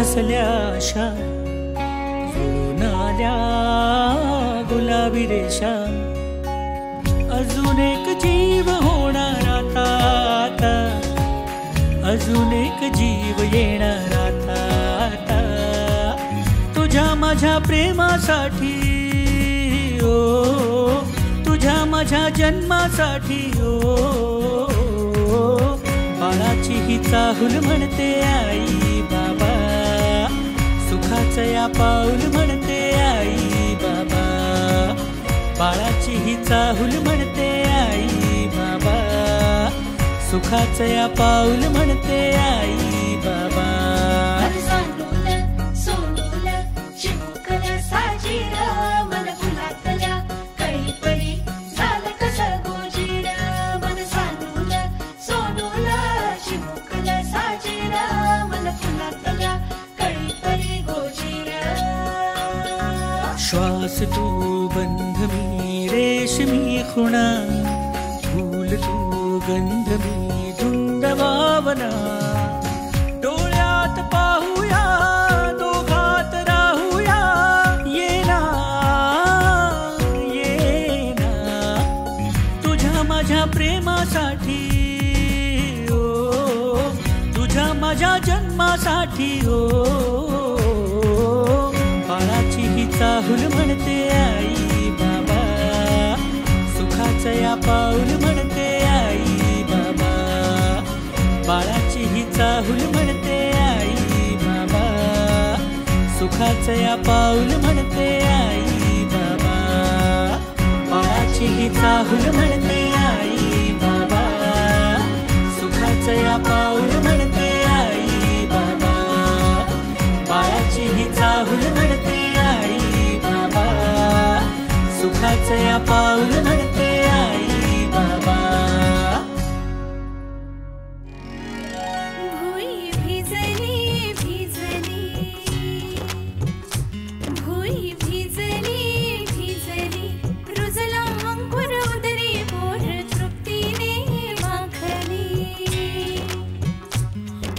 हसल्या आशा जुळून आल्या गुलाबी रेषा अजून एक जीव होणार आता आता अजून एक जीव येणार आता आता तुझ्या माझ्या प्रेमासाठी ओ तुझ्या माझ्या जन्मासाठी ओ बाळाची ही चाहूल म्हणते आई बाबा सुखाचं या पाऊल म्हणते आई बाबा बाळाची ही चाहूल म्हणते आई बाबा सुखाचं या पाऊल म्हणते आई बाबा श्वास तू बंध मी रेशमी खुणा फूल तू गंध मी धुंद भावना डोळ्यात पाहूया दोघात राहूया येना येना तुझ्या माझ्या प्रेमासाठी ओ तुझ्या माझ्या जन्मासाठी जन्मासाठी हो बाळाची ही चाहूल म्हणते आई बाबा सुखाचं या पाऊल म्हणते आई बाबा बाळाची ही चाहूल म्हणते आई बाबा सुखाचं या पाऊल म्हणते आई बाबा बाळाची ही चाहूल म्हणते आई बाबा सुखाचं या पाऊल म्हणते आई बाबा बाळाची ही चाहूल म्हणते आई बाबा सुखाचं या पाऊल म्हणते आई बाबा भुई भिजली भिजली भुई भिजली भिजली रुजला अंकुर उदरी पोर तृप्तीने माखली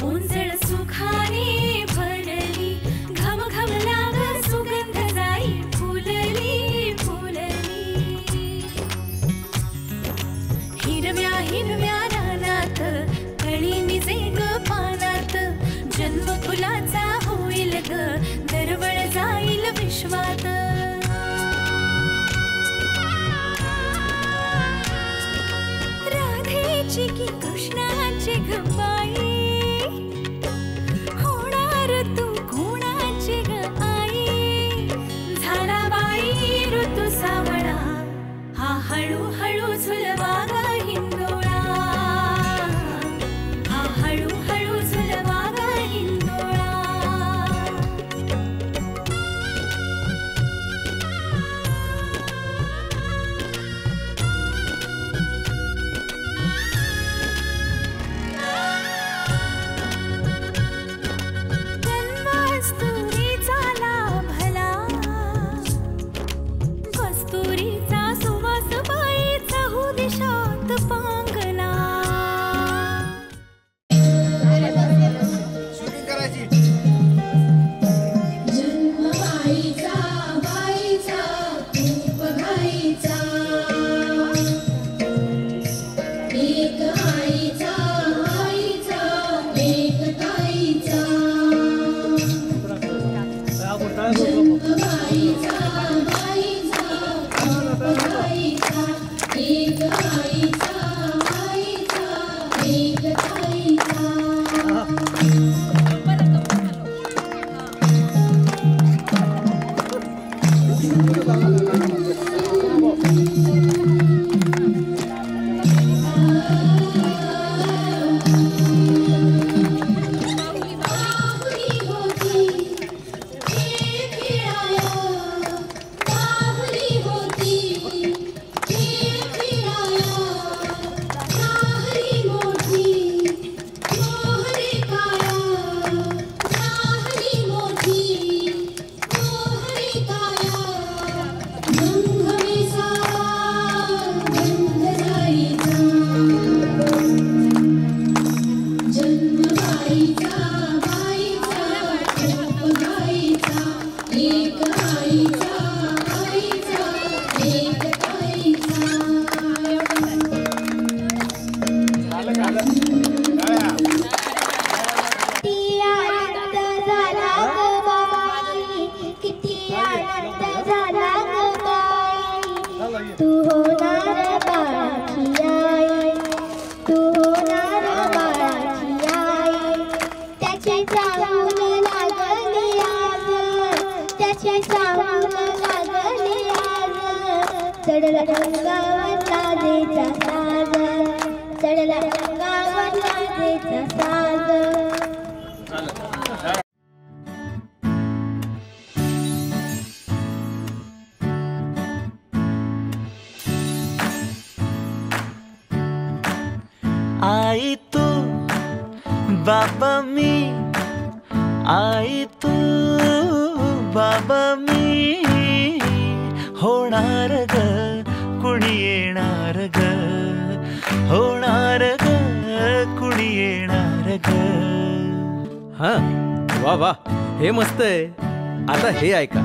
उंजळ सुखाने भरली घम घम लाग सुगंध जाई फुलली फुलली हिरव्या हिरव्या रानात कळी निजे ग पानात जन्म फुलाचा होईल ग दरवळ जाईल विश्वात राधेची की कृष्णाची ग बाई होणार तू कोणाची ग आई झाला बाई ऋतू सावळा हा हळूहळू झुलवा ग हिंदोळा हा हळूहळू झुलवा ग हिंदोळा कस्तुरीचा लाभला कस्तुरीचा सुवास बाई चहू दिशात पांगला जन्म बाईचा बाईचा खूप घाईचा एक आईचा आईचा एक ताईचा जन्म बाईचा बाईचा खूप घाईचा एक आईचा आईचा एक ताईचा बाहुली होती खेळ खेळाया बाहुली होती खेळ खेळाया नाहरी मोठी मोहरे काया नाहरी मोठी मोहरे काया गंधमेचा गंध जाईचा जन्म बाईचा बाईचा खूप घाईचा एक आईचा आईचा एक ताईचा किती आनंद झाला ग बाई किती आनंद झाला ग बाई तू होणार बाळाची आई तू होणार बाळाची आई त्याची चाहूल लागली आज त्याची चाहूल लागली आज चढला रंगावर लाजेचा साज चढला रंगावर लाजेचा साज आई तू बाबा मी आई तू बाबा मी होणार ग कुणी येणार ग होणार ग कुणी येणार ग हा वा वा हे मस्त आहे. आता हे ऐका.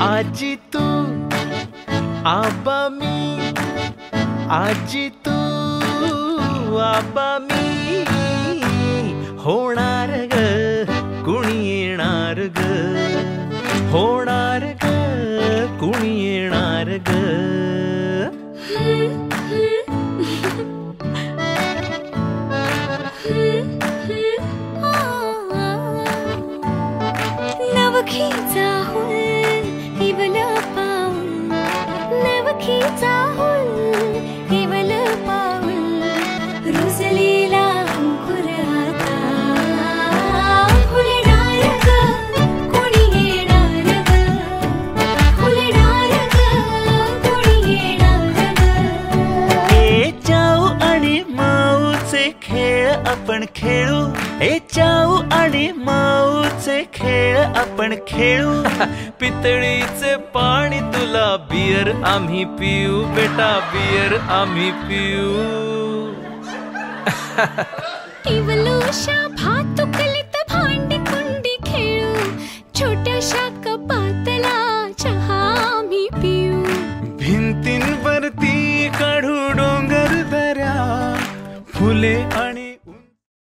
आजी तू आबा मी आजी तू आबा मी होणार ग कुणी येणार ग होणार ग कुणी येणार ग नवखीचा हुल केवल पाऊल नवखीचा हुल केवल पाऊल रुजलेला अंकुर आता फुलणार ग कोणी येणार ग फुलणार ग कोणी येणार ग ए जाऊ आणि माऊचे खेळ आपण खेळू ए जाऊ आणि माऊचे खेळ आपण खेळू पितळीचे पाणी तुला बियर आम्ही पिऊ बेटा बियर आम्ही पिऊ केवलूशा भातुकलीत भांडी कुंडी खेळू छोट्याशा कपातला चहा आम्ही पिऊ भिंतींवरती काढू डोंगर दऱ्या फुले